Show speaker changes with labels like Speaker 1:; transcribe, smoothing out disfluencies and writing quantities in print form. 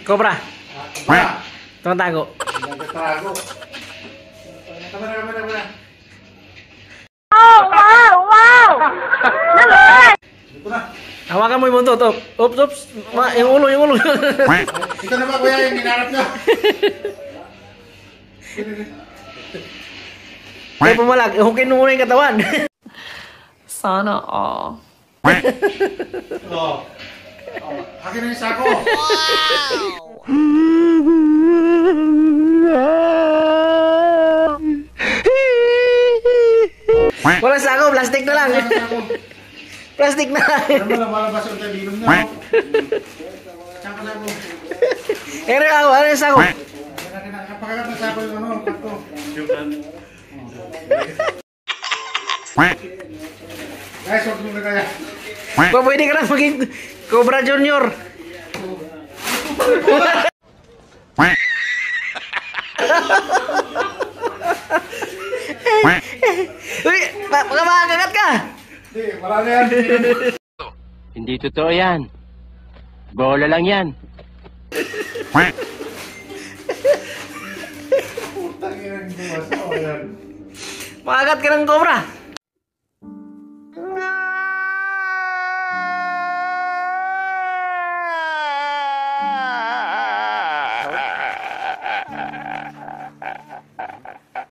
Speaker 1: Cobra. Tumatago.
Speaker 2: Nagtatago. Kamera.
Speaker 3: Oh, wow! Naman!
Speaker 1: Hawakan mo yung buntot. Oops. Yung ulo.
Speaker 2: Ito na ba kuya yung hinarap nyo?
Speaker 1: Kaya pumalag. Hukin mo muna yung katawan.
Speaker 4: Sana all.
Speaker 2: Akin na yung sako.
Speaker 1: Wala sako. Plastic na lang. Plastic na lang.
Speaker 2: Ano mo lang malabas yung talilong nyo? Saka na po.
Speaker 1: Ano yung sako?
Speaker 2: Kapakagat na sako yung ano, kato. Guys, huwag mo na kaya.
Speaker 1: Pwede ka lang maging Cobra Junior. Uy, makakagat ka.
Speaker 2: Hindi, wala na yan.
Speaker 5: Hindi totoo yan. Bola lang yan.
Speaker 2: Putang ina yung buwas. Oh, yan.
Speaker 1: Makagat ka ng Cobra.